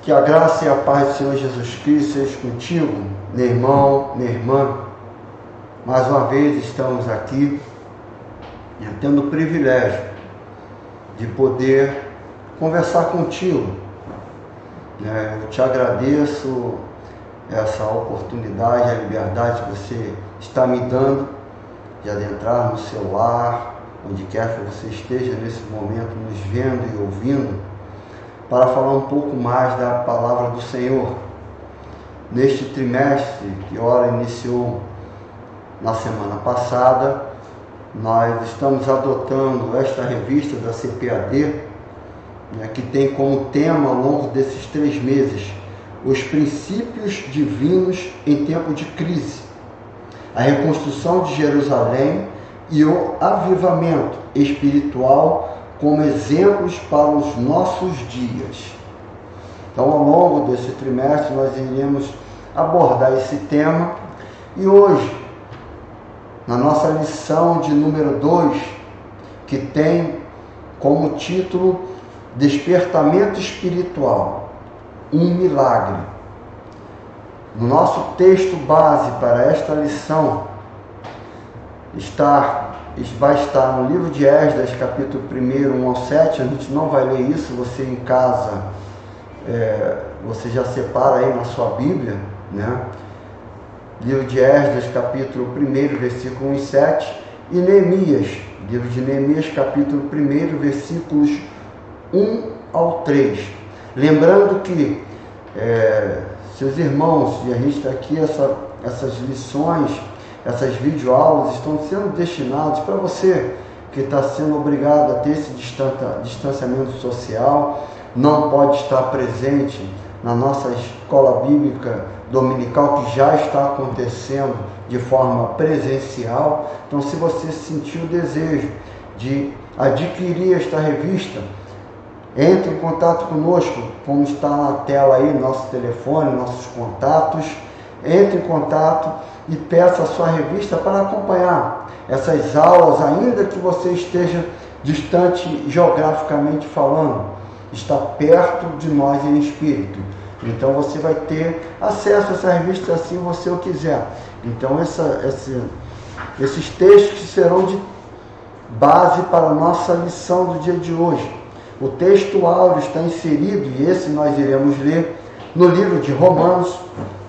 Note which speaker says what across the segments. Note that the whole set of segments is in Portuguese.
Speaker 1: Que a graça e a paz do Senhor Jesus Cristo seja contigo, meu irmão, minha irmã. Mais uma vez estamos aqui, tendo o privilégio de poder conversar contigo. Eu te agradeço essa oportunidade, a liberdade que você está me dando de adentrar no seu lar, onde quer que você esteja nesse momento nos vendo e ouvindo, para falar um pouco mais da palavra do Senhor. Neste trimestre, que ora iniciou na semana passada, nós estamos adotando esta revista da CPAD, que tem como tema, ao longo desses 3 meses, os princípios divinos em tempo de crise, a reconstrução de Jerusalém e o avivamento espiritual como exemplos para os nossos dias. Então, ao longo desse trimestre, nós iremos abordar esse tema. E hoje, na nossa lição de número 2, que tem como título Despertamento Espiritual, um milagre. No nosso texto base para esta lição, vai estar no livro de Esdras, capítulo 1, 1 ao 7. A gente não vai ler isso, você em casa, você já separa aí na sua Bíblia, Livro de Esdras, capítulo 1, versículo 1 e 7, e Neemias, livro de Neemias, capítulo 1, versículos 1 ao 3. Lembrando que, seus irmãos, e a gente está aqui, essas lições, essas videoaulas estão sendo destinadas para você que está sendo obrigado a ter esse distanciamento social, não pode estar presente na nossa escola bíblica dominical, que já está acontecendo de forma presencial. Então, se você sentiu o desejo de adquirir esta revista, entre em contato conosco, como está na tela aí, nosso telefone, nossos contatos. Entre em contato e peça a sua revista para acompanhar essas aulas, ainda que você esteja distante geograficamente falando, está perto de nós em espírito. Então você vai ter acesso a essa revista assim você o quiser. Então esses textos serão de base para a nossa lição do dia de hoje. O texto áureo está inserido, e esse nós iremos ler, no livro de Romanos,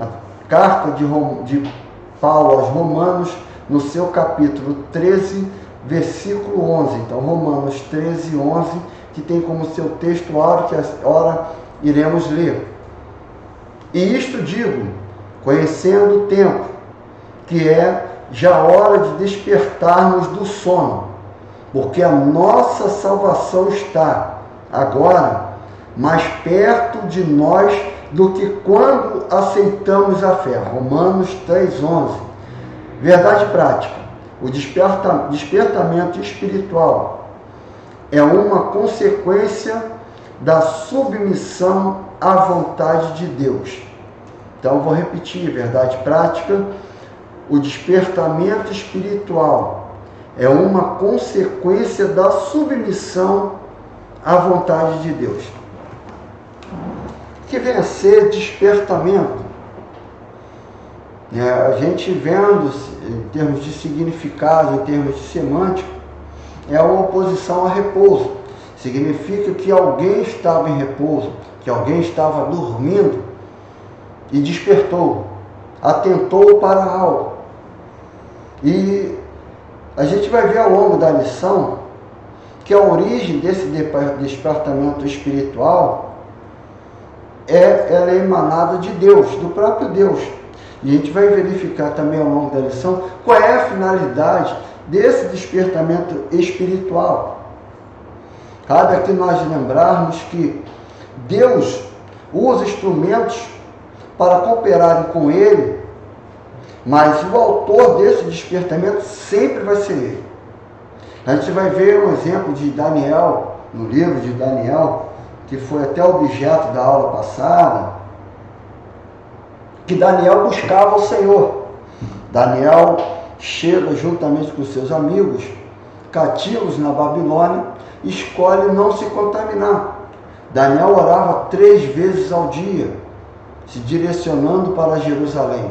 Speaker 1: a carta de Paulo aos Romanos, no seu capítulo 13, versículo 11. Então, Romanos 13, 11, que tem como seu texto áureo, que agora iremos ler. E isto digo, conhecendo o tempo, que é já hora de despertarmos do sono, porque a nossa salvação está agora mais perto de nós do que quando aceitamos a fé. Romanos 3:11. Verdade prática. O despertamento espiritual é uma consequência da submissão à vontade de Deus. Então, eu vou repetir, verdade prática. O despertamento espiritual é uma consequência da submissão à vontade de Deus. Que vem a ser despertamento? A gente vendo, em termos de significado, em termos de semântica, é uma oposição a repouso. Significa que alguém estava em repouso, que alguém estava dormindo e despertou, atentou para algo. E a gente vai ver ao longo da lição que a origem desse despertamento espiritual ela é emanada de Deus, do próprio Deus. E a gente vai verificar também ao longo da lição qual é a finalidade desse despertamento espiritual. Cabe aqui nós lembrarmos que Deus usa instrumentos para cooperarem com Ele, mas o autor desse despertamento sempre vai ser Ele. A gente vai ver um exemplo de Daniel, no livro de Daniel, que foi até objeto da aula passada, que Daniel buscava o Senhor. Daniel chega juntamente com seus amigos, cativos na Babilônia, escolhe não se contaminar, Daniel orava 3 vezes ao dia, se direcionando para Jerusalém.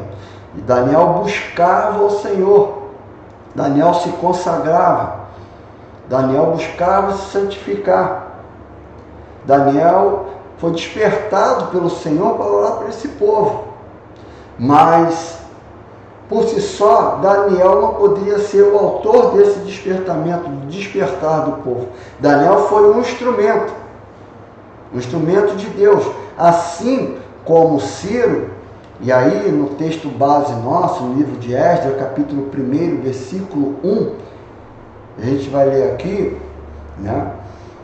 Speaker 1: E Daniel buscava o Senhor. Daniel se consagrava. Daniel buscava se santificar. Daniel foi despertado pelo Senhor para orar para esse povo. Mas, por si só, Daniel não poderia ser o autor desse despertamento, do despertar do povo. Daniel foi um instrumento de Deus. Assim como Ciro, e aí no texto base nosso, no livro de Esdras, capítulo 1, versículo 1, a gente vai ler aqui, né?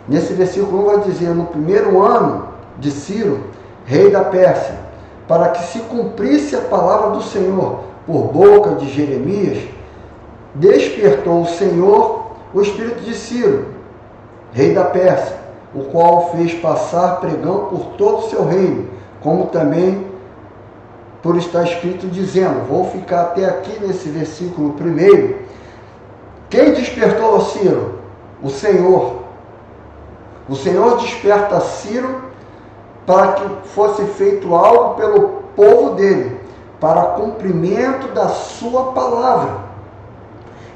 Speaker 1: Nesse versículo 1 vai dizer: no primeiro ano de Ciro, rei da Pérsia, para que se cumprisse a palavra do Senhor por boca de Jeremias, despertou o Senhor o espírito de Ciro, rei da Pérsia, o qual fez passar pregão por todo o seu reino, como também por estar escrito dizendo. Vou ficar até aqui nesse versículo 1. Quem despertou Ciro? O Senhor. O Senhor desperta Ciro para que fosse feito algo pelo povo dele, para cumprimento da sua palavra.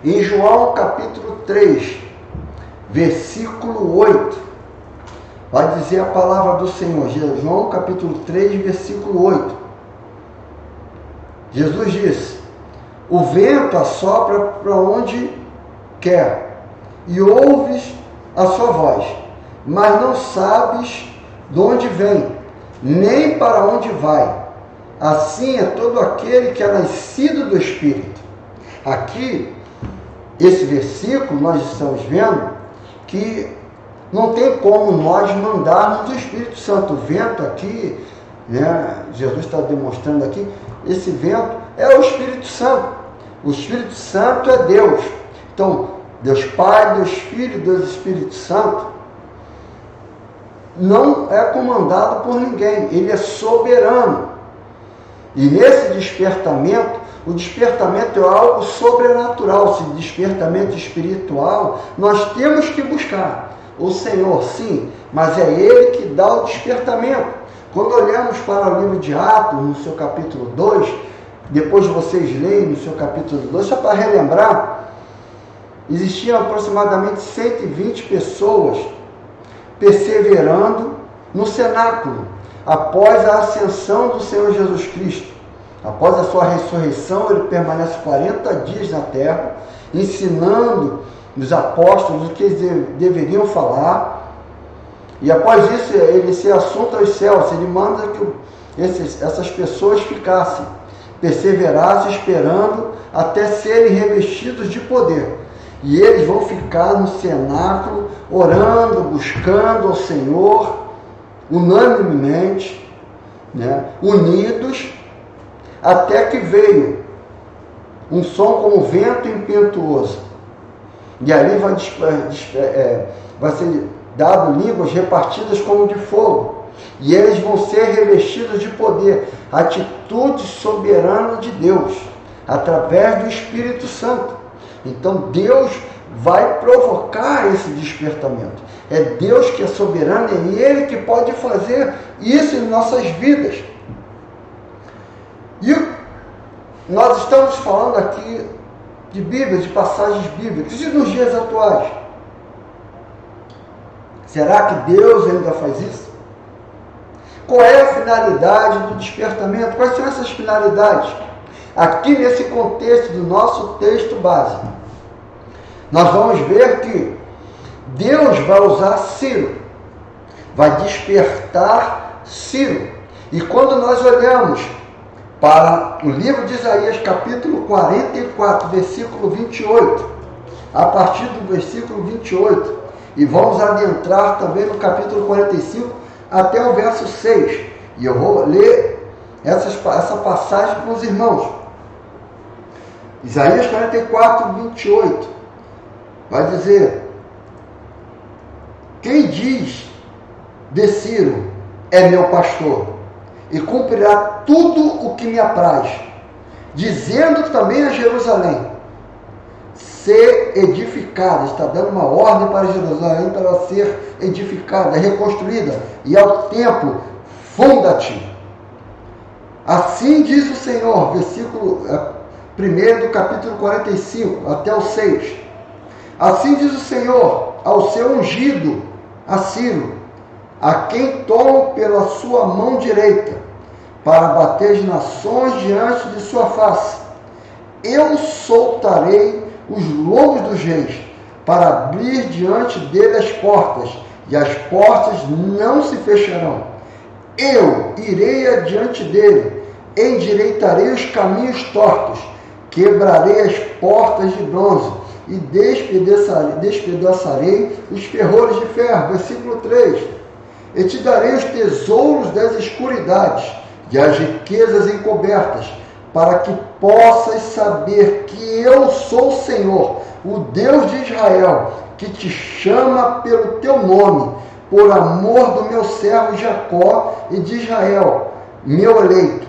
Speaker 1: Em João capítulo 3, versículo 8, vai dizer a palavra do Senhor. João capítulo 3, versículo 8. Jesus disse: o vento assopra para onde quer, e ouves a sua voz, mas não sabes de onde vem, nem para onde vai. Assim é todo aquele que é nascido do Espírito. Aqui, esse versículo, nós estamos vendo que não tem como nós mandarmos o Espírito Santo. O vento aqui, né, Jesus está demonstrando aqui, esse vento é o Espírito Santo. O Espírito Santo é Deus. Então, Deus Pai, Deus Filho, Deus Espírito Santo não é comandado por ninguém. Ele é soberano. E nesse despertamento, o despertamento é algo sobrenatural. Esse despertamento espiritual, nós temos que buscar o Senhor, sim, mas é Ele que dá o despertamento. Quando olhamos para o livro de Atos, no seu capítulo 2, depois vocês leem no seu capítulo 2, só para relembrar, existiam aproximadamente 120 pessoas perseverando no cenáculo, após a ascensão do Senhor Jesus Cristo. Após a sua ressurreição, ele permanece 40 dias na terra, ensinando os apóstolos o que eles deveriam falar. E após isso, ele se assunta aos céus. Ele manda que essas pessoas ficassem, perseverassem, esperando até serem revestidos de poder. E eles vão ficar no cenáculo, orando, buscando ao Senhor, unanimemente, né, unidos, até que veio um som como vento impetuoso. E ali vai ser dado línguas repartidas como de fogo. E eles vão ser revestidos de poder, atitude soberana de Deus, através do Espírito Santo. Então Deus vai provocar esse despertamento. É Deus que é soberano, é Ele que pode fazer isso em nossas vidas. E nós estamos falando aqui de Bíblia, de passagens bíblicas, e nos dias atuais. Será que Deus ainda faz isso? Qual é a finalidade do despertamento? Quais são essas finalidades? Aqui nesse contexto do nosso texto base, nós vamos ver que Deus vai usar Ciro, vai despertar Ciro. E quando nós olhamos para o livro de Isaías, capítulo 44, versículo 28, a partir do versículo 28, e vamos adentrar também no capítulo 45 até o verso 6. E eu vou ler essa passagem com os irmãos. Isaías 44, 28, vai dizer: quem diz de Ciro é meu pastor, e cumprirá tudo o que me apraz, dizendo também a Jerusalém: ser edificada. Está dando uma ordem para Jerusalém para ser edificada, reconstruída. E ao templo, funda-te. Assim diz o Senhor, versículo 1 do capítulo 45 até o 6. Assim diz o Senhor ao seu ungido, a Ciro, a quem tomo pela sua mão direita, para bater as nações diante de sua face. Eu soltarei os lomos dos reis, para abrir diante dele as portas, e as portas não se fecharão. Eu irei adiante dele, endireitarei os caminhos tortos, quebrarei as portas de bronze, e despedaçarei os ferrolhos de ferro. Versículo 3. E te darei os tesouros das escuridades e as riquezas encobertas, para que possas saber que eu sou o Senhor, o Deus de Israel, que te chama pelo teu nome, por amor do meu servo Jacó e de Israel, meu eleito.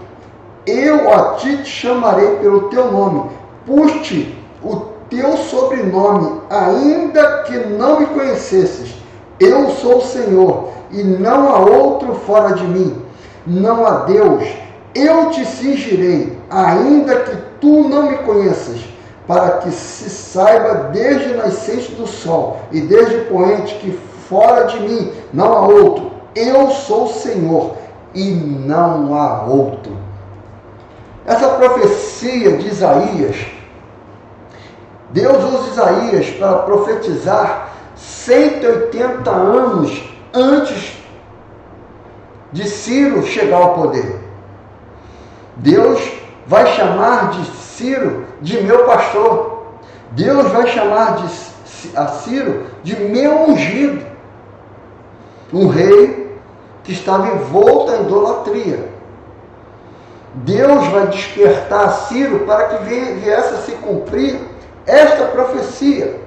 Speaker 1: Eu a ti te chamarei pelo teu nome, pus-te o teu sobrenome, ainda que não me conhecesses. Eu sou o Senhor, e não há outro fora de mim. Não há Deus. Eu te cingirei, ainda que tu não me conheças, para que se saiba desde a nascente do sol e desde o poente que fora de mim não há outro. Eu sou o Senhor, e não há outro. Essa profecia de Isaías, Deus usa Isaías para profetizar 180 anos antes de Ciro chegar ao poder. Deus vai chamar de Ciro de meu pastor. Deus vai chamar a Ciro de meu ungido. Um rei que estava envolto em idolatria. Deus vai despertar Ciro para que viesse a se cumprir esta profecia.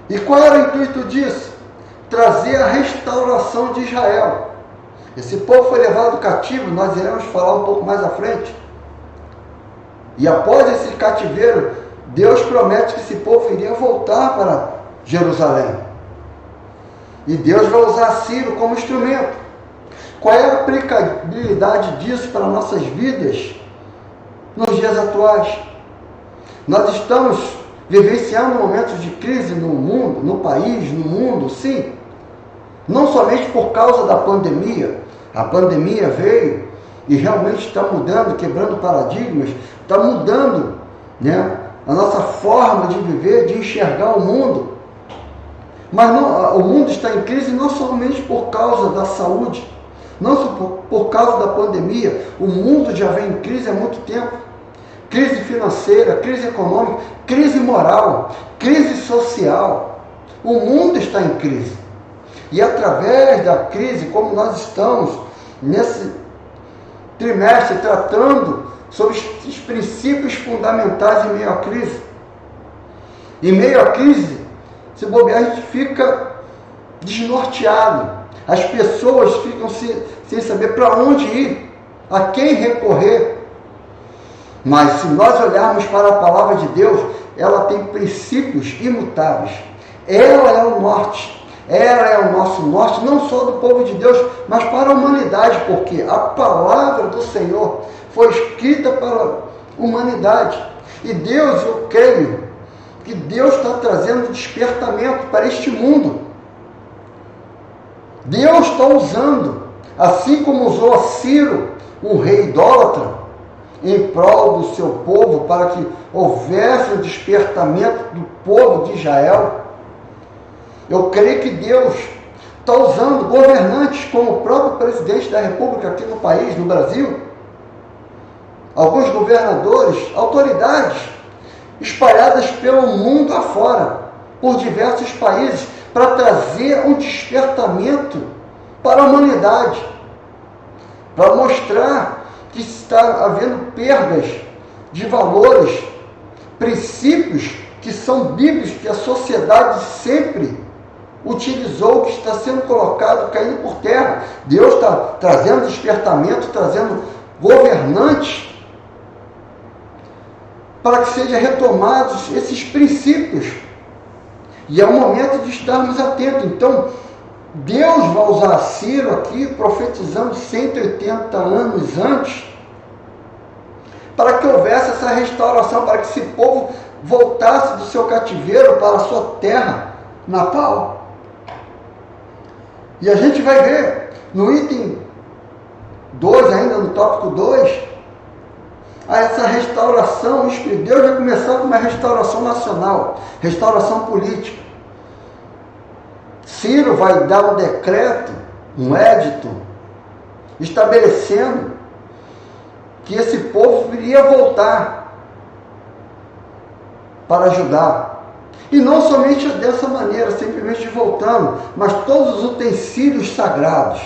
Speaker 1: E qual era o intuito disso? Trazer a restauração de Israel. Esse povo foi levado cativo, nós iremos falar um pouco mais à frente. E após esse cativeiro, Deus promete que esse povo iria voltar para Jerusalém. E Deus vai usar Ciro como instrumento. Qual é a aplicabilidade disso para nossas vidas nos dias atuais? Nós estamos vivenciando momentos de crise no mundo, no país, no mundo, sim. Não somente por causa da pandemia. A pandemia veio e realmente está mudando, quebrando paradigmas, está mudando, né, a nossa forma de viver, de enxergar o mundo. Mas o mundo está em crise não somente por causa da saúde, não só por causa da pandemia. O mundo já vem em crise há muito tempo. Crise financeira, crise econômica, crise moral, crise social. O mundo está em crise. E através da crise, como nós estamos nesse trimestre tratando sobre os princípios fundamentais em meio à crise. Em meio à crise, se bobear, a gente fica desnorteado. As pessoas ficam sem saber para onde ir, a quem recorrer. Mas se nós olharmos para a palavra de Deus, ela tem princípios imutáveis. Ela é o norte. Ela é o nosso norte, não só do povo de Deus, mas para a humanidade, porque a palavra do Senhor foi escrita para a humanidade. E Deus, eu creio, que Deus está trazendo despertamento para este mundo. Deus está usando, assim como usou a Ciro, um rei idólatra, em prol do seu povo, para que houvesse um despertamento do povo de Israel. Eu creio que Deus está usando governantes como o próprio presidente da República aqui no país, no Brasil, alguns governadores, autoridades espalhadas pelo mundo afora, por diversos países, para trazer um despertamento para a humanidade, para mostrar que está havendo perdas de valores, princípios que são bíblicos, que a sociedade sempre utilizou, que está sendo colocado, caindo por terra. Deus está trazendo despertamento, trazendo governantes para que sejam retomados esses princípios. E é o momento de estarmos atentos. Então, Deus vai usar Ciro aqui, profetizando 180 anos antes, para que houvesse essa restauração, para que esse povo voltasse do seu cativeiro para a sua terra natal. E a gente vai ver no item 2, ainda no tópico 2, essa restauração espiritual. Deus vai começar com uma restauração nacional, restauração política. Ciro vai dar um decreto, um édito, estabelecendo que esse povo iria voltar para Judá. E não somente dessa maneira, simplesmente voltando, mas todos os utensílios sagrados,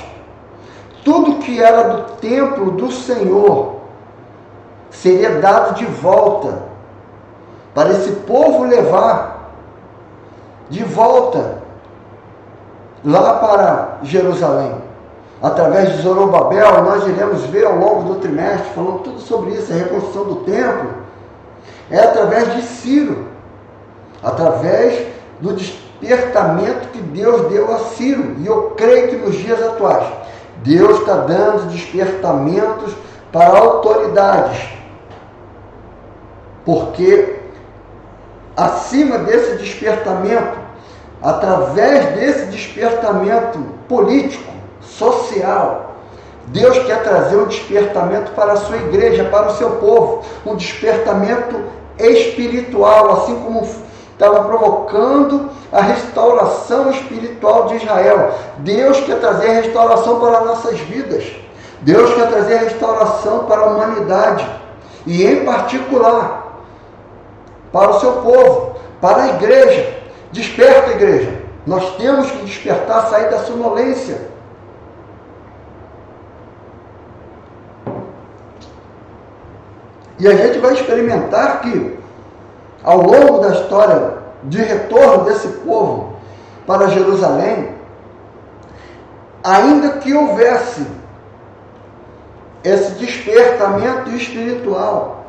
Speaker 1: tudo que era do templo do Senhor, seria dado de volta, para esse povo levar de volta lá para Jerusalém. Através de Zorobabel, nós iremos ver ao longo do trimestre, falando tudo sobre isso, a reconstrução do templo, é através de Ciro, através do despertamento que Deus deu a Ciro. E eu creio que nos dias atuais, Deus está dando despertamentos para autoridades, porque acima desse despertamento, através desse despertamento político, social, Deus quer trazer um despertamento para a sua igreja, para o seu povo, um despertamento espiritual, assim como estava provocando a restauração espiritual de Israel. Deus quer trazer a restauração para as nossas vidas. Deus quer trazer a restauração para a humanidade, e em particular para o seu povo, para a igreja. Desperta, igreja. Nós temos que despertar, sair da sonolência. E a gente vai experimentar que, ao longo da história de retorno desse povo para Jerusalém, ainda que houvesse esse despertamento espiritual,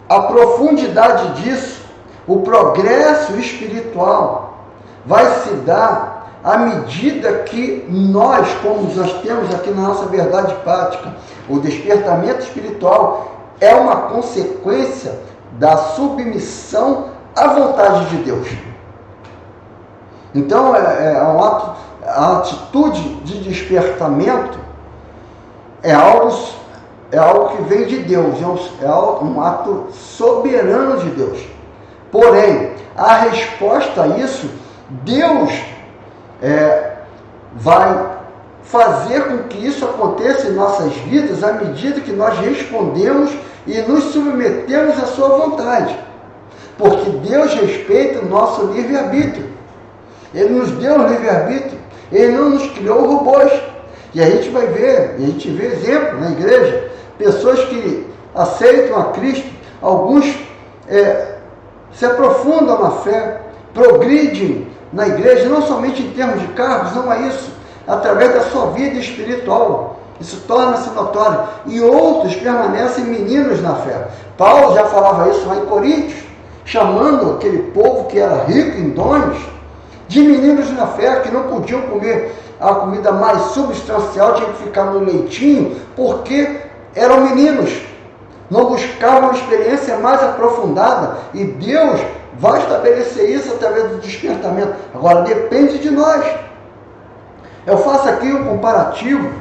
Speaker 1: a profundidade disso, o progresso espiritual, vai se dar à medida que nós, como nós temos aqui na nossa verdade prática, o despertamento espiritual é uma consequência da submissão à vontade de Deus. Então, a atitude de despertamento é algo que vem de Deus, é um ato soberano de Deus. Porém, a resposta a isso, Deus vai fazer com que isso aconteça em nossas vidas à medida que nós respondemos e nos submetemos à sua vontade. Porque Deus respeita o nosso livre-arbítrio. Ele nos deu o livre-arbítrio. Ele não nos criou robôs. E a gente vai ver, e a gente vê exemplo na igreja, pessoas que aceitam a Cristo, alguns se aprofundam na fé, progridem na igreja, não somente em termos de cargos, não é isso, através da sua vida espiritual, isso torna-se notório, e outros permanecem meninos na fé. Paulo já falava isso lá em Coríntios, chamando aquele povo que era rico em dons, de meninos na fé, que não podiam comer a comida mais substancial, tinham que ficar no leitinho, porque eram meninos, não buscavam uma experiência mais aprofundada, e Deus vai estabelecer isso através do despertamento. Agora, depende de nós. Eu faço aqui um comparativo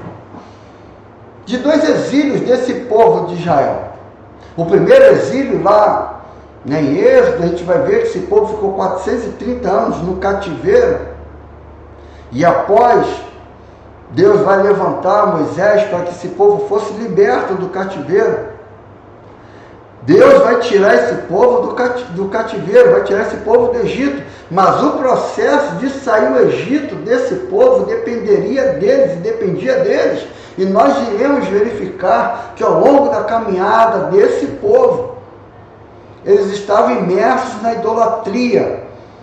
Speaker 1: de 2 exílios desse povo de Israel. O primeiro exílio lá em Êxodo, a gente vai ver que esse povo ficou 430 anos no cativeiro, e após Deus vai levantar Moisés para que esse povo fosse liberto do cativeiro. Deus vai tirar esse povo do cativeiro, vai tirar esse povo do Egito, mas o processo de sair do Egito desse povo dependeria deles e dependia deles. E nós iremos verificar que ao longo da caminhada desse povo, eles estavam imersos na idolatria,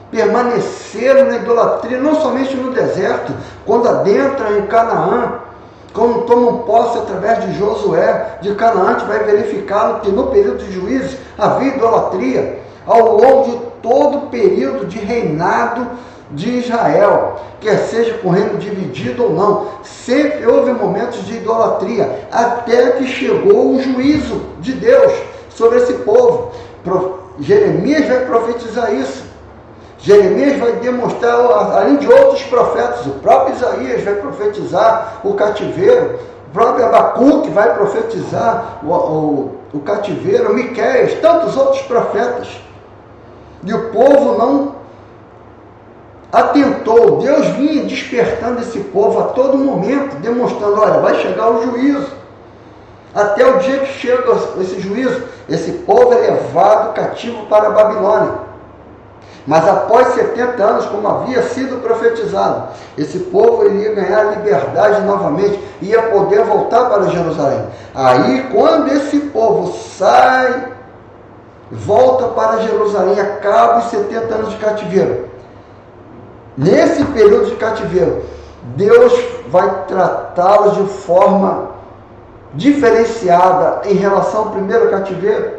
Speaker 1: permaneceram na idolatria, não somente no deserto, quando adentram em Canaã, como tomam posse através de Josué, de Canaã, vai verificar que no período de juízes havia idolatria, ao longo de todo o período de reinado de Israel, quer seja com o reino dividido ou não, sempre houve momentos de idolatria, até que chegou o juízo de Deus sobre esse povo. Jeremias vai profetizar isso. Jeremias vai demonstrar, além de outros profetas, o próprio Isaías vai profetizar o cativeiro, o próprio Abacuque vai profetizar o cativeiro, Miqueias, tantos outros profetas. E o povo não atentou. Deus vinha despertando esse povo a todo momento, demonstrando, olha, vai chegar o juízo. Até o dia que chega esse juízo, esse povo é levado cativo para a Babilônia. Mas após 70 anos, como havia sido profetizado, esse povo iria ganhar liberdade novamente, ia poder voltar para Jerusalém. Aí, quando esse povo sai, volta para Jerusalém, acaba os 70 anos de cativeiro. Nesse período de cativeiro, Deus vai tratá-los de forma diferenciada em relação ao primeiro cativeiro,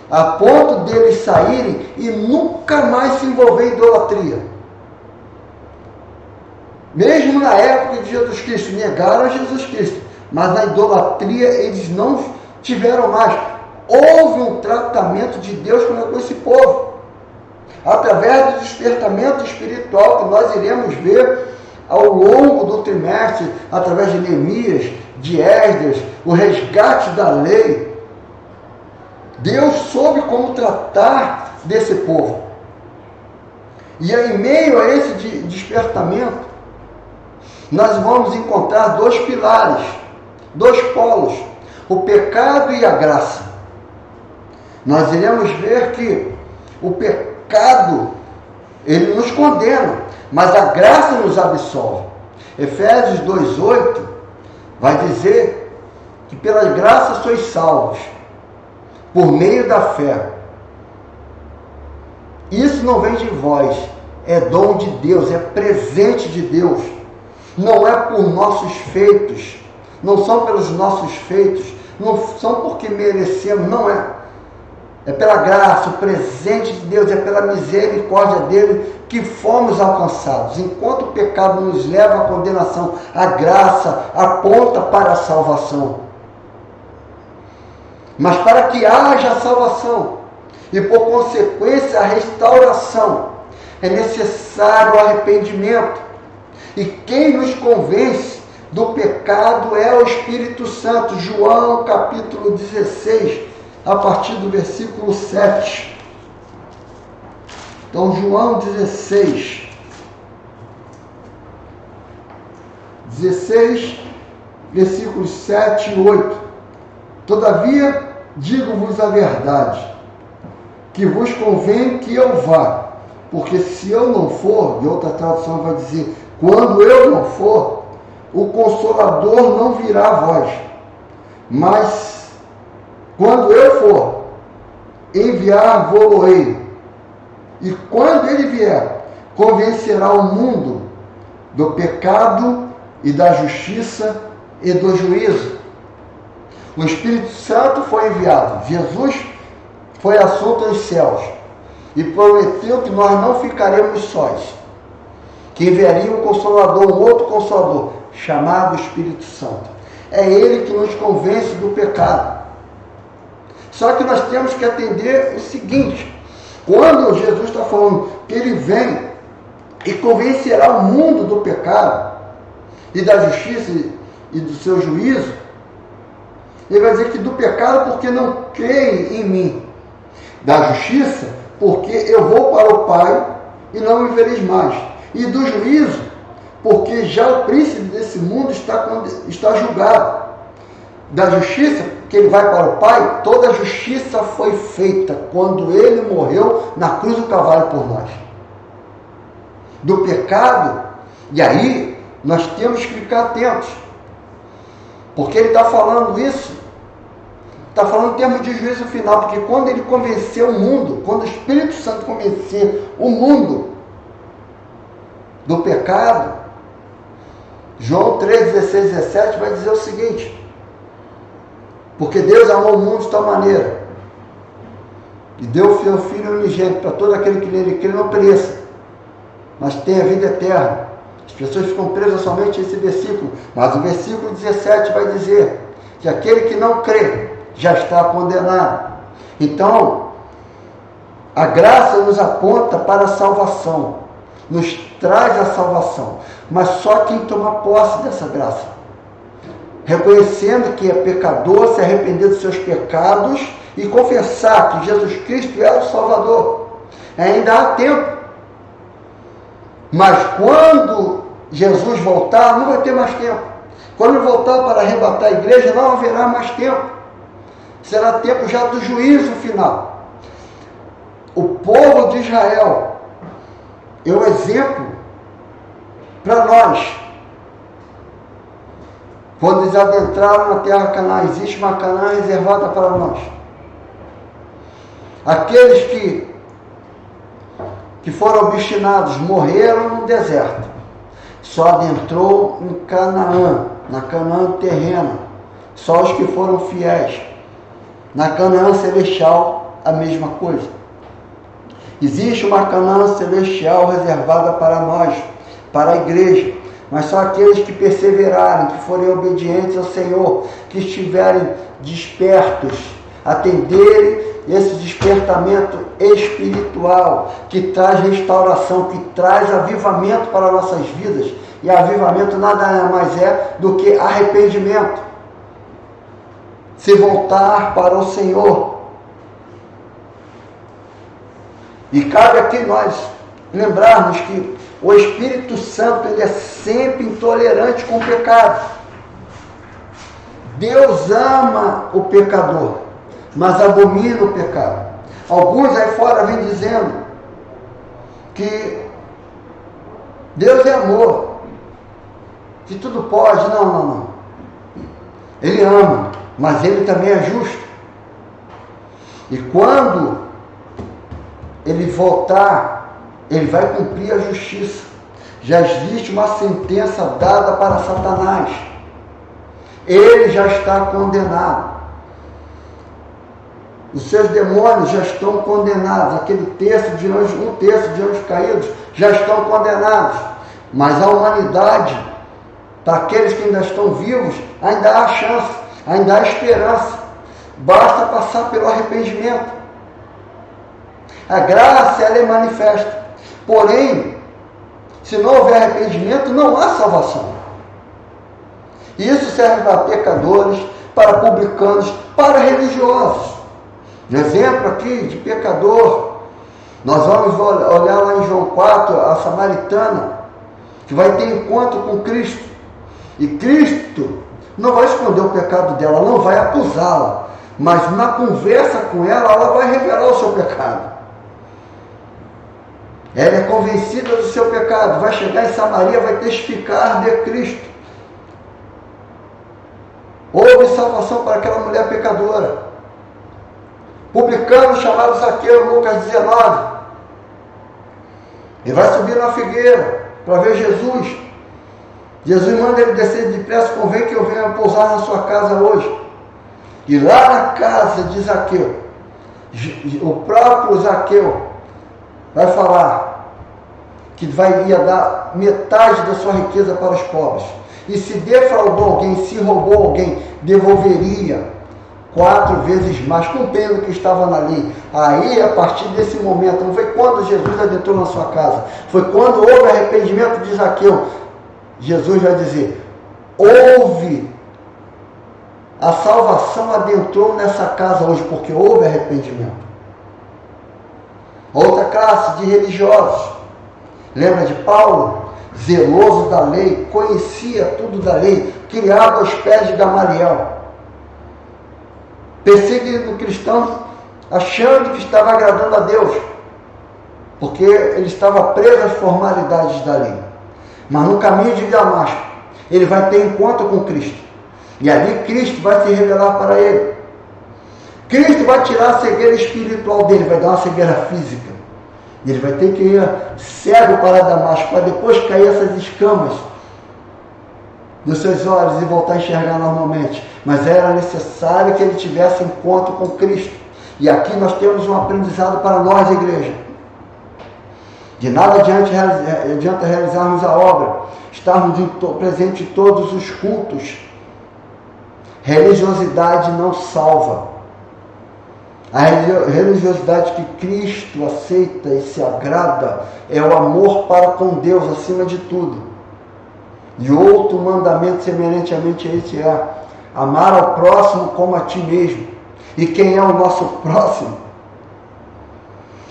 Speaker 1: a ponto deles saírem e nunca mais se envolver em idolatria. Mesmo na época de Jesus Cristo, negaram a Jesus Cristo, mas na idolatria eles não tiveram mais. Houve um tratamento de Deus com esse povo, através do despertamento espiritual que nós iremos ver ao longo do trimestre, através de Neemias, de Esdras, o resgate da lei. Deus soube como tratar desse povo. E aí, em meio a esse despertamento, nós vamos encontrar dois pilares, dois polos, o pecado e a graça. Nós iremos ver que o pecado, ele nos condena, mas a graça nos absolve. Efésios 2,8 vai dizer que pela graça sois salvos, por meio da fé. Isso não vem de vós, é dom de Deus, é presente de Deus. Não é por nossos feitos, não são pelos nossos feitos, não são porque merecemos, não é. É pela graça, o presente de Deus, é pela misericórdia dele que fomos alcançados. Enquanto o pecado nos leva à condenação, a graça aponta para a salvação. Mas para que haja salvação e por consequência a restauração, é necessário o arrependimento. E quem nos convence do pecado é o Espírito Santo. João capítulo 16, a partir do versículo 7. Então, João 16, versículos 7 e 8. Todavia, digo-vos a verdade, que vos convém que eu vá, porque se eu não for, e outra tradução vai dizer, quando eu não for, o Consolador não virá a vós, mas quando eu for, enviar-vos-ei, e quando ele vier, convencerá o mundo do pecado e da justiça e do juízo. O Espírito Santo foi enviado, Jesus foi assunto aos céus e prometeu que nós não ficaremos sós, que enviaria um Consolador, um outro Consolador, chamado Espírito Santo. É ele que nos convence do pecado. Só que nós temos que atender o seguinte: quando Jesus está falando que ele vem e convencerá o mundo do pecado e da justiça e do seu juízo, ele vai dizer que do pecado porque não creem em mim, da justiça porque eu vou para o Pai e não me vereis mais, e do juízo porque já o príncipe desse mundo está julgado. Da justiça, que ele vai para o Pai, toda a justiça foi feita quando ele morreu na cruz do Calvário por nós. Do pecado, e aí nós temos que ficar atentos, porque ele está falando isso, está falando em termos de juízo final, porque quando ele convenceu o mundo, quando o Espírito Santo convencer o mundo do pecado, João 3, 16, 17 vai dizer o seguinte: porque Deus amou o mundo de tal maneira, e deu o seu Filho unigênito para todo aquele que nele crê não pereça, mas tenha vida eterna. As pessoas ficam presas somente a esse versículo, mas o versículo 17 vai dizer que aquele que não crê já está condenado. Então, a graça nos aponta para a salvação, nos traz a salvação, mas só quem toma posse dessa graça, reconhecendo que é pecador, se arrepender dos seus pecados e confessar que Jesus Cristo é o Salvador. Ainda há tempo. Mas quando Jesus voltar, não vai ter mais tempo. Quando ele voltar para arrebatar a igreja, não haverá mais tempo. Será tempo já do juízo final. O povo de Israel é um exemplo para nós. Quando eles adentraram na terra Canaã, existe uma Canaã reservada para nós. Aqueles que foram obstinados morreram no deserto. Só adentrou em Canaã, na Canaã terrena. Só os que foram fiéis. Na Canaã celestial, a mesma coisa. Existe uma Canaã celestial reservada para nós, para a igreja. Mas só aqueles que perseverarem, que forem obedientes ao Senhor, que estiverem despertos, atenderem esse despertamento espiritual, que traz restauração, que traz avivamento para nossas vidas. E avivamento nada mais é do que arrependimento. Se voltar para o Senhor. E cabe aqui nós lembrarmos que o Espírito Santo, ele é sempre intolerante com o pecado. Deus ama o pecador, mas abomina o pecado. Alguns aí fora vêm dizendo que Deus é amor, que tudo pode. Não. Ele ama, mas ele também é justo. E quando ele voltar, ele vai cumprir a justiça. Já existe uma sentença dada para Satanás. Ele já está condenado. Os seus demônios já estão condenados. Um terço de anjos caídos já estão condenados. Mas a humanidade, para aqueles que ainda estão vivos, ainda há chance, ainda há esperança. Basta passar pelo arrependimento. A graça, ela é manifesta. Porém, se não houver arrependimento, não há salvação. Isso serve para pecadores, para publicanos, para religiosos. De exemplo aqui de pecador, nós vamos olhar lá em João 4, a samaritana, que vai ter encontro com Cristo. E Cristo não vai esconder o pecado dela, não vai acusá-la. Mas na conversa com ela vai revelar o seu pecado. Ela é convencida do seu pecado, vai chegar em Samaria, vai testificar de Cristo. Houve salvação para aquela mulher pecadora. Publicano chamado Zaqueu, Lucas 19. Ele vai subir na figueira para ver Jesus. Jesus manda ele descer depressa, convém que eu venha pousar na sua casa hoje. E lá na casa de Zaqueu, o próprio Zaqueu vai falar que ia dar metade da sua riqueza para os pobres. E se defraudou alguém, se roubou alguém, devolveria 4 vezes mais, cumprindo o que estava na lei. Aí, a partir desse momento, não foi quando Jesus adentrou na sua casa, foi quando houve arrependimento de Zaqueu. Jesus vai dizer, houve, a salvação adentrou nessa casa hoje, porque houve arrependimento. Outra classe de religiosos, lembra de Paulo? Zeloso da lei, conhecia tudo da lei, criado aos pés de Gamaliel, perseguindo cristãos, achando que estava agradando a Deus, porque ele estava preso às formalidades da lei. Mas no caminho de Damasco, ele vai ter encontro com Cristo, e ali Cristo vai se revelar para ele. Cristo vai tirar a cegueira espiritual dele, vai dar uma cegueira física. E ele vai ter que ir cego para Damasco, para depois cair essas escamas dos seus olhos e voltar a enxergar normalmente, mas era necessário que ele tivesse encontro com Cristo. E aqui nós temos um aprendizado para nós, igreja. De nada adianta realizarmos a obra, estarmos presentes em todos os cultos. Religiosidade não salva. A religiosidade que Cristo aceita e se agrada é o amor para com Deus acima de tudo. E outro mandamento semelhantemente a esse é amar ao próximo como a ti mesmo. E quem é o nosso próximo?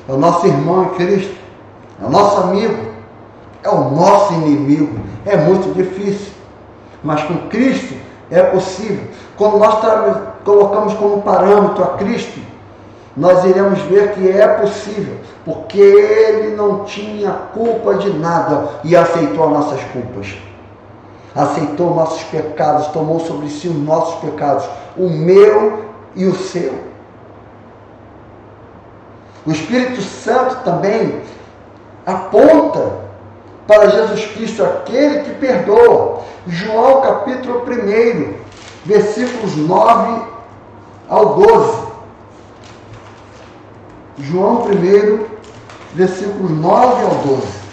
Speaker 1: É o nosso irmão em Cristo, é o nosso amigo, é o nosso inimigo. É muito difícil, mas com Cristo é possível. Quando nós colocamos como parâmetro a Cristo, nós iremos ver que é possível, porque Ele não tinha culpa de nada e aceitou as nossas culpas. Aceitou nossos pecados, tomou sobre si os nossos pecados, o meu e o seu. O Espírito Santo também aponta para Jesus Cristo, aquele que perdoa. João capítulo 1, versículos 9 ao 12. João 1, versículos 9 ao 12.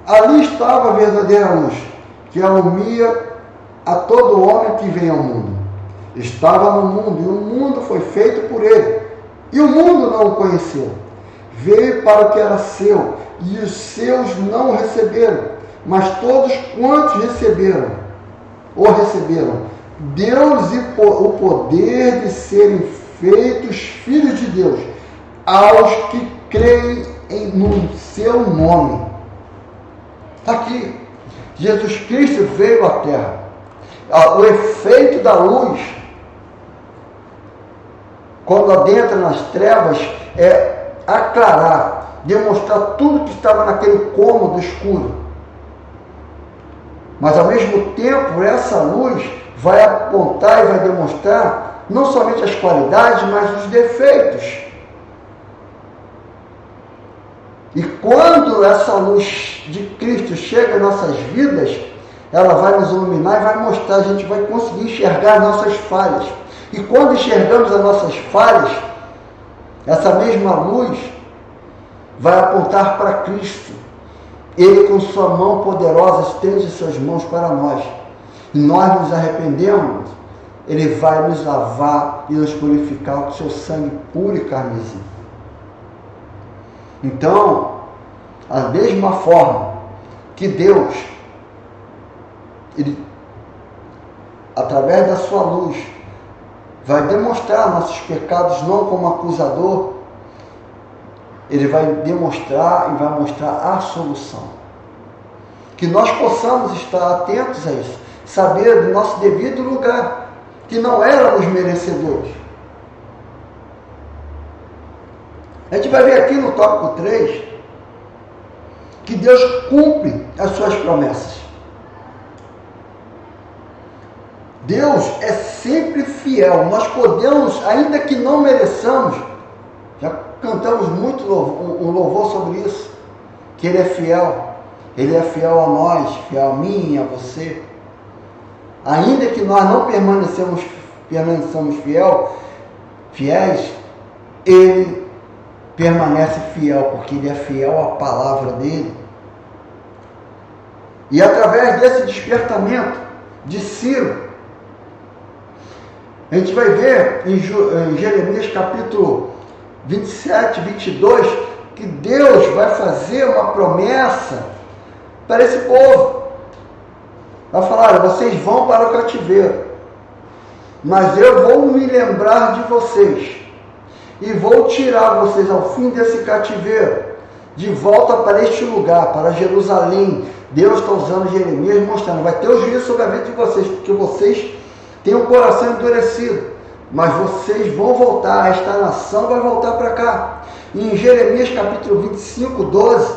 Speaker 1: Ali estava a verdadeira luz, que alumia a todo homem que vem ao mundo. Estava no mundo, e o mundo foi feito por ele, e o mundo não o conheceu. Veio para o que era seu, e os seus não o receberam, mas todos quantos o receberam, deu-lhes o poder de serem feitos filhos de Deus, aos que creem no seu nome. Está aqui, Jesus Cristo veio à Terra. O efeito da luz, quando adentra nas trevas, é aclarar, demonstrar tudo que estava naquele cômodo escuro. Mas ao mesmo tempo, essa luz vai apontar e vai demonstrar não somente as qualidades, mas os defeitos. E quando essa luz de Cristo chega em nossas vidas, ela vai nos iluminar e vai mostrar, a gente vai conseguir enxergar nossas falhas. E quando enxergamos as nossas falhas, essa mesma luz vai apontar para Cristo. Ele, com sua mão poderosa, estende suas mãos para nós. E nós nos arrependemos, Ele vai nos lavar e nos purificar com seu sangue puro e carmesim. Então, a mesma forma que Deus, Ele, através da sua luz, vai demonstrar nossos pecados não como acusador, Ele vai demonstrar e vai mostrar a solução. Que nós possamos estar atentos a isso, saber do nosso devido lugar, que não éramos merecedores. A gente vai ver aqui no tópico 3, que Deus cumpre as suas promessas. Deus é sempre fiel. Nós podemos, ainda que não mereçamos, já cantamos muito um louvor sobre isso, que Ele é fiel. Ele é fiel a nós, fiel a mim e a você. Ainda que nós não permaneçamos fiéis, Ele permanece fiel, porque Ele é fiel à palavra dEle. E através desse despertamento de Ciro, a gente vai ver em Jeremias capítulo 27, 22, que Deus vai fazer uma promessa para esse povo. Vai falar: vocês vão para o cativeiro, mas eu vou me lembrar de vocês e vou tirar vocês ao fim desse cativeiro de volta para este lugar, para Jerusalém. Deus está usando Jeremias mostrando: vai ter o juízo sobre a vida de vocês, porque vocês têm um coração endurecido, mas vocês vão voltar, esta nação vai voltar para cá. E em Jeremias capítulo 25, 12,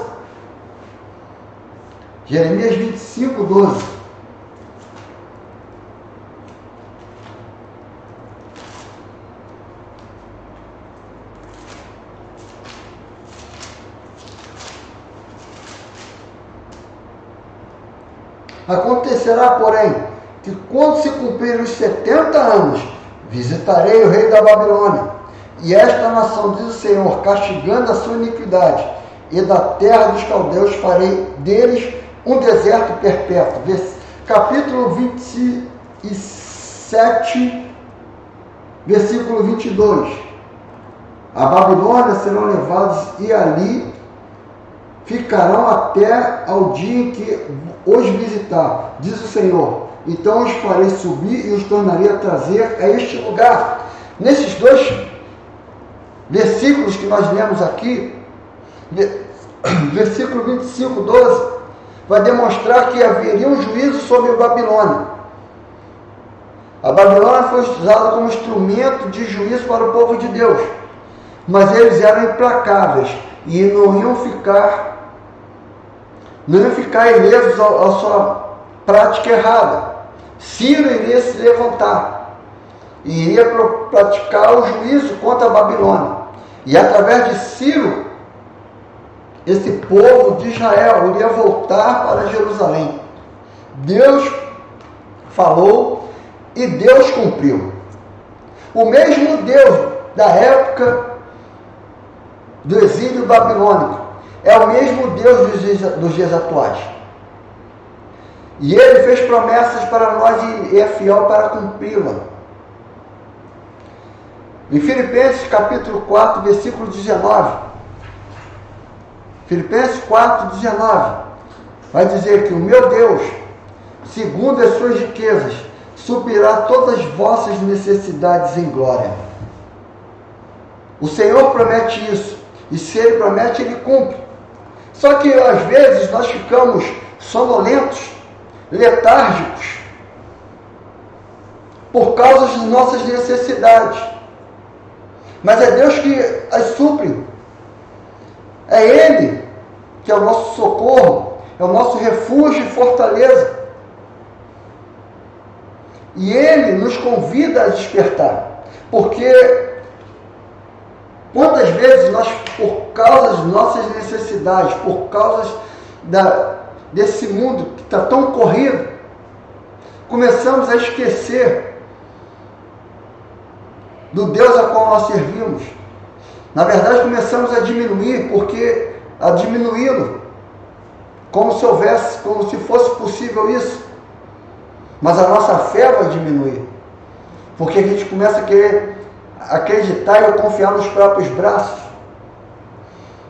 Speaker 1: Jeremias 25, 12. Acontecerá, porém, que quando se cumprirem os 70 anos, visitarei o rei da Babilônia, e esta nação, diz o Senhor, castigando a sua iniquidade, e da terra dos caldeus farei deles um deserto perpétuo. Capítulo 27, versículo 22. A Babilônia serão levados e ali ficarão até ao dia em que os visitar, diz o Senhor. Então os farei subir e os tornarei a trazer a este lugar. Nesses dois versículos que nós lemos aqui, versículo 25, 12, vai demonstrar que haveria um juízo sobre a Babilônia. A Babilônia foi usada como instrumento de juízo para o povo de Deus, mas eles eram implacáveis e não iam ficar ilesos à sua prática errada. Ciro iria se levantar e iria praticar o juízo contra a Babilônia. E através de Ciro, esse povo de Israel iria voltar para Jerusalém. Deus falou e Deus cumpriu. O mesmo Deus da época do exílio babilônico é o mesmo Deus dos dias atuais. E Ele fez promessas para nós e é fiel para cumpri-la. Em Filipenses capítulo 4, versículo 19. Filipenses 4, 19. Vai dizer que o meu Deus, segundo as suas riquezas, suprirá todas as vossas necessidades em glória. O Senhor promete isso. E se Ele promete, Ele cumpre. Só que às vezes nós ficamos sonolentos, letárgicos, por causa de nossas necessidades. Mas é Deus que as supre. É Ele que é o nosso socorro, é o nosso refúgio e fortaleza. E Ele nos convida a despertar. Porque quantas vezes nós, por causa das nossas necessidades, por causa desse mundo que está tão corrido, começamos a esquecer do Deus a qual nós servimos. Na verdade, começamos a diminuí-lo, como se fosse possível isso. Mas a nossa fé vai diminuir, porque a gente começa a querer acreditar e confiar nos próprios braços.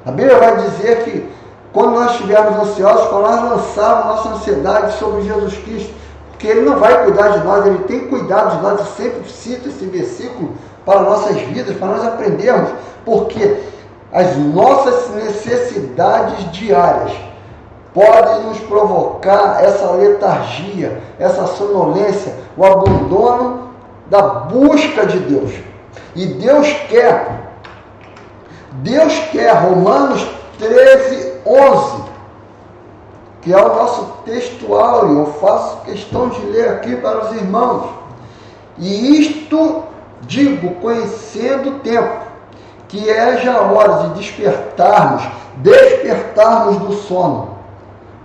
Speaker 1: A Bíblia vai dizer que quando nós estivermos ansiosos, quando nós lançarmos nossa ansiedade sobre Jesus Cristo, porque Ele não vai cuidar de nós, Ele tem cuidado de nós. Eu sempre cito esse versículo para nossas vidas, para nós aprendermos, porque as nossas necessidades diárias podem nos provocar essa letargia, essa sonolência, o abandono da busca de Deus. E Deus quer, Romanos 13, 11, que é o nosso textual, e eu faço questão de ler aqui para os irmãos. E isto digo, conhecendo o tempo, que é já hora de despertarmos do sono,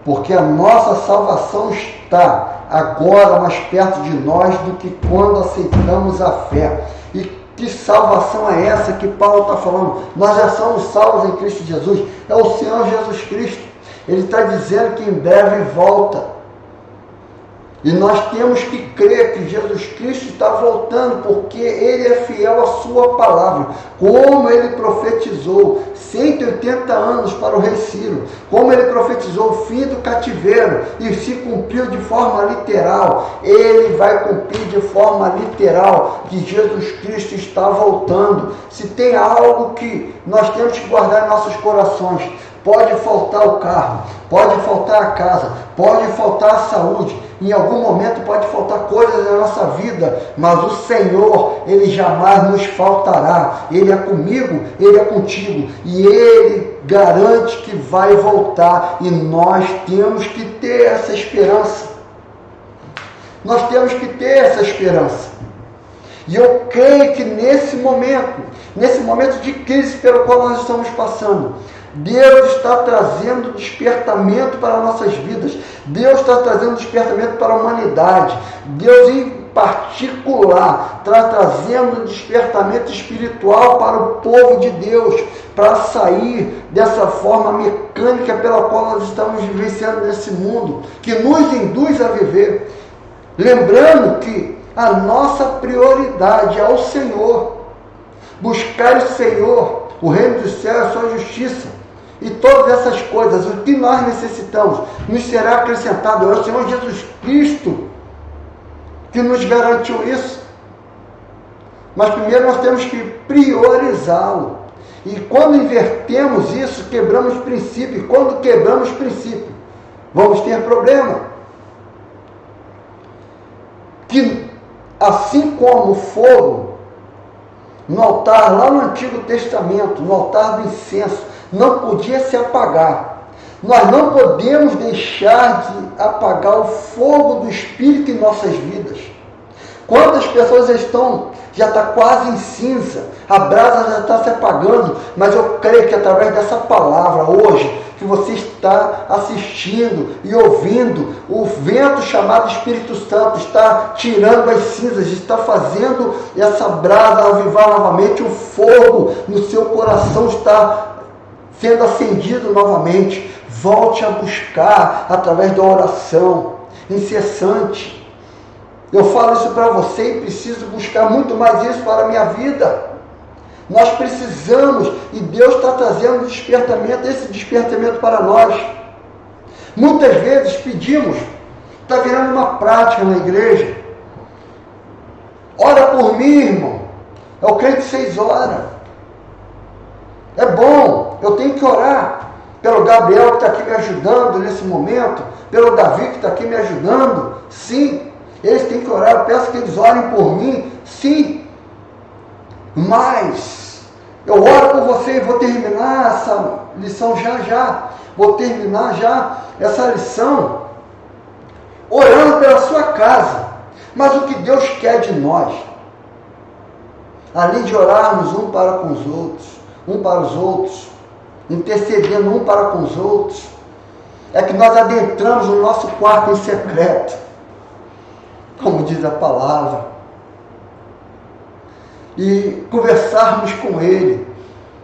Speaker 1: porque a nossa salvação está agora mais perto de nós do que quando aceitamos a fé. E que salvação é essa que Paulo está falando? Nós já somos salvos em Cristo Jesus. É o Senhor Jesus Cristo. Ele está dizendo que em breve volta. E nós temos que crer que Jesus Cristo está voltando, porque Ele é fiel à sua palavra. Como Ele profetizou 180 anos para o rei Ciro, como Ele profetizou o fim do cativeiro e se cumpriu de forma literal, Ele vai cumprir de forma literal, que Jesus Cristo está voltando. Se tem algo que nós temos que guardar em nossos corações, pode faltar o carro, pode faltar a casa, pode faltar a saúde, em algum momento pode faltar coisas na nossa vida, mas o Senhor, Ele jamais nos faltará. Ele é comigo, Ele é contigo, e Ele garante que vai voltar, e nós temos que ter essa esperança. Nós temos que ter essa esperança. E eu creio que nesse momento de crise pelo qual nós estamos passando, Deus está trazendo despertamento para nossas vidas. Deus está trazendo despertamento para a humanidade. Deus, em particular, está trazendo despertamento espiritual para o povo de Deus, para sair dessa forma mecânica pela qual nós estamos vivenciando nesse mundo, que nos induz a viver. Lembrando que a nossa prioridade é o Senhor. Buscar o Senhor, o reino dos céus, a sua justiça. E todas essas coisas, o que nós necessitamos, nos será acrescentado. É o Senhor Jesus Cristo que nos garantiu isso. Mas primeiro nós temos que priorizá-lo. E quando invertemos isso, quebramos princípio. E quando quebramos princípio, vamos ter problema. Que assim como o fogo no altar, lá no Antigo Testamento, no altar do incenso, não podia se apagar. Nós não podemos deixar de apagar o fogo do Espírito em nossas vidas. Quando as pessoas já está quase em cinza, a brasa já está se apagando, mas eu creio que através dessa palavra hoje, que você está assistindo e ouvindo, o vento chamado Espírito Santo está tirando as cinzas, está fazendo essa brasa avivar novamente, o fogo no seu coração está sendo acendido novamente. Volte a buscar através da oração incessante. Eu falo isso para você e preciso buscar muito mais isso para a minha vida. Nós precisamos, e Deus está trazendo despertamento, esse despertamento para nós. Muitas vezes pedimos, está virando uma prática na igreja. Ora por mim, irmão. É o crente 6 horas. É bom, eu tenho que orar pelo Gabriel que está aqui me ajudando nesse momento, pelo Davi que está aqui me ajudando. Sim, eles têm que orar, eu peço que eles orem por mim. Sim, mas eu oro por você e vou terminar essa lição já. Vou terminar já essa lição orando pela sua casa. Mas o que Deus quer de nós, além de orarmos um para os outros, intercedendo um para com os outros, é que nós adentramos no nosso quarto em secreto, como diz a palavra, e conversarmos com Ele.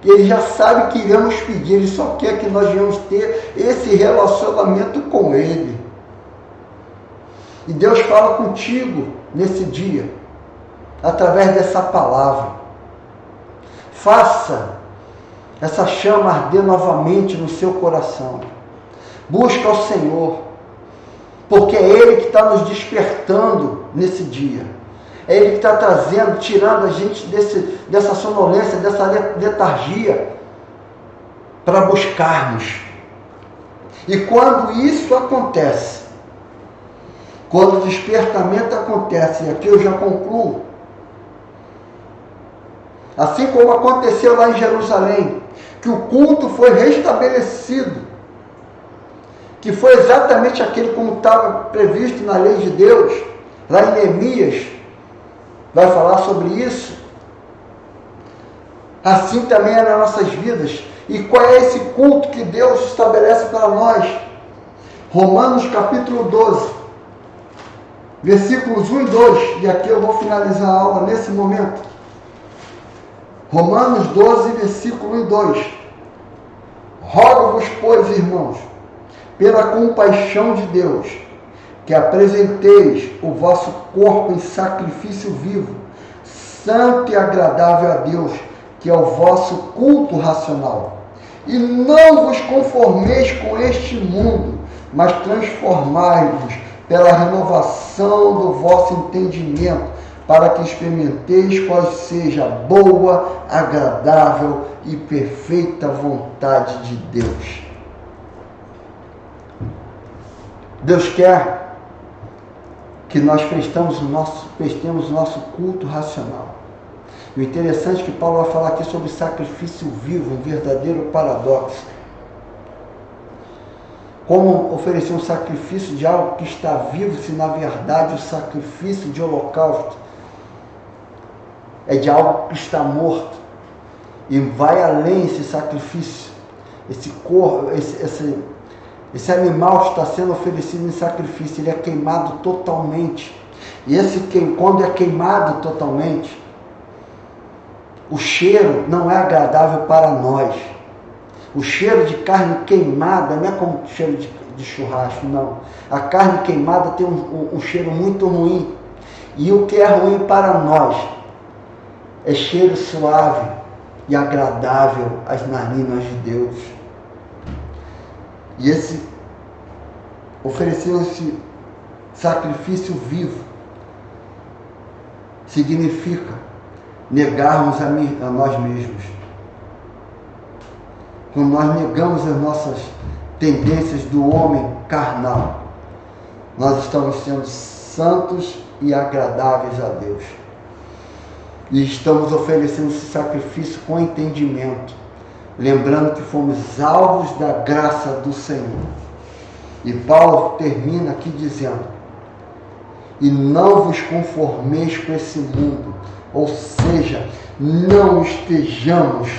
Speaker 1: Ele já sabe que iremos pedir, Ele só quer que nós venhamos ter esse relacionamento com Ele. E Deus fala contigo nesse dia, através dessa palavra. Faça essa chama arder novamente no seu coração. Busca o Senhor, porque é Ele que está nos despertando nesse dia. É Ele que está trazendo, tirando a gente dessa sonolência, dessa letargia, para buscarmos. E quando isso acontece, quando o despertamento acontece, e aqui eu já concluo, assim como aconteceu lá em Jerusalém, que o culto foi restabelecido, que foi exatamente aquele como estava previsto na lei de Deus, lá em Neemias, vai falar sobre isso. Assim também é nas nossas vidas. E qual é esse culto que Deus estabelece para nós? Romanos capítulo 12, versículos 1 e 2, e aqui eu vou finalizar a aula nesse momento. Romanos 12, versículo 1 e 2. Rogo-vos, pois, irmãos, pela compaixão de Deus, que apresenteis o vosso corpo em sacrifício vivo, santo e agradável a Deus, que é o vosso culto racional. E não vos conformeis com este mundo, mas transformai-vos pela renovação do vosso entendimento, para que experimenteis qual seja a boa, agradável e perfeita vontade de Deus. Deus quer que nós prestemos o nosso culto racional. E o interessante é que Paulo vai falar aqui sobre sacrifício vivo, um verdadeiro paradoxo. Como oferecer um sacrifício de algo que está vivo, se na verdade o sacrifício de holocausto é de algo que está morto. E vai além esse sacrifício, Esse animal está sendo oferecido em sacrifício, ele é queimado totalmente. E quando é queimado totalmente, o cheiro não é agradável para nós. O cheiro de carne queimada não é como o cheiro de churrasco, não. A carne queimada tem um cheiro muito ruim. E o que é ruim para nós é cheiro suave e agradável às narinas de Deus. E esse oferecer-se sacrifício vivo significa negarmos a nós mesmos. Quando nós negamos as nossas tendências do homem carnal, nós estamos sendo santos e agradáveis a Deus. E estamos oferecendo esse sacrifício com entendimento, lembrando que fomos alvos da graça do Senhor. E Paulo termina aqui dizendo: e não vos conformeis com esse mundo, ou seja, não estejamos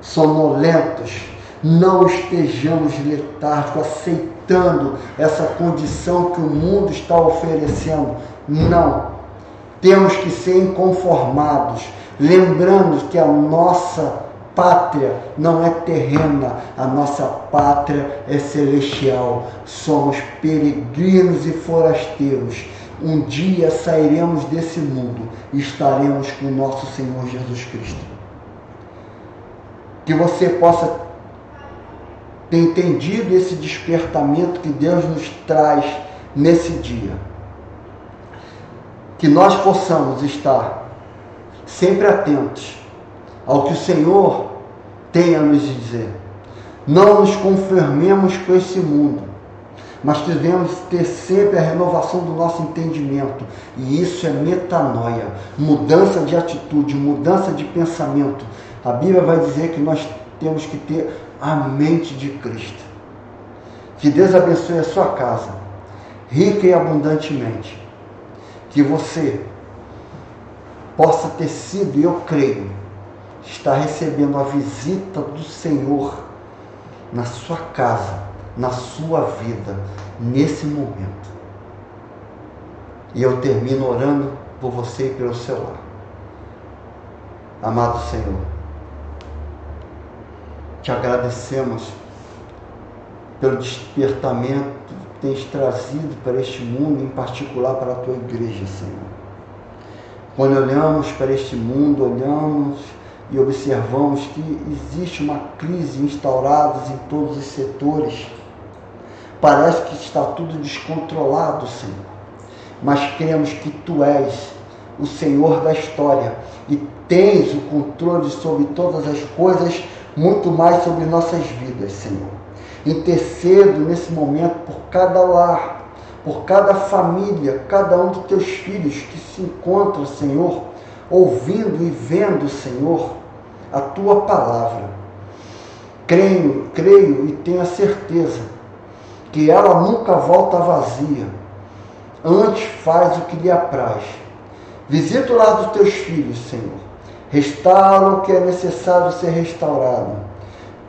Speaker 1: sonolentos, não estejamos letárgicos, aceitando essa condição que o mundo está oferecendo. Não. Temos que ser inconformados, lembrando que a nossa pátria não é terrena, a nossa pátria é celestial. Somos peregrinos e forasteiros. Um dia sairemos desse mundo e estaremos com o nosso Senhor Jesus Cristo. Que você possa ter entendido esse despertamento que Deus nos traz nesse dia. Que nós possamos estar sempre atentos ao que o Senhor tem a nos dizer. Não nos conformemos com esse mundo, mas devemos ter sempre a renovação do nosso entendimento. E isso é metanoia, mudança de atitude, mudança de pensamento. A Bíblia vai dizer que nós temos que ter a mente de Cristo. Que Deus abençoe a sua casa, rica e abundantemente. Que você possa ter sido, e eu creio, está recebendo a visita do Senhor na sua casa, na sua vida, nesse momento. E eu termino orando por você e pelo seu lar. Amado Senhor, te agradecemos pelo despertamento que tens trazido para este mundo, em particular para a tua igreja, Senhor. Quando olhamos para este mundo, olhamos e observamos que existe uma crise instaurada em todos os setores. Parece que está tudo descontrolado, Senhor. Mas cremos que Tu és o Senhor da história e tens o controle sobre todas as coisas, muito mais sobre nossas vidas, Senhor. Intercedo nesse momento por cada lar, por cada família, cada um dos Teus filhos que se encontra, Senhor, ouvindo e vendo, Senhor, a Tua palavra. Creio e tenho a certeza que ela nunca volta vazia, antes faz o que lhe apraz. Visita o lar dos Teus filhos, Senhor. Restaura o que é necessário ser restaurado.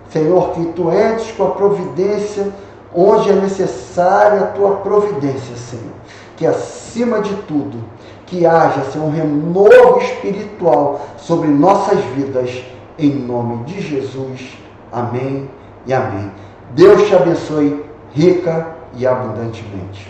Speaker 1: Senhor, que Tu entres com a providência onde é necessária a Tua providência, Senhor. Que acima de tudo, que haja, Senhor, um renovo espiritual sobre nossas vidas, em nome de Jesus. Amém e amém. Deus te abençoe rica e abundantemente.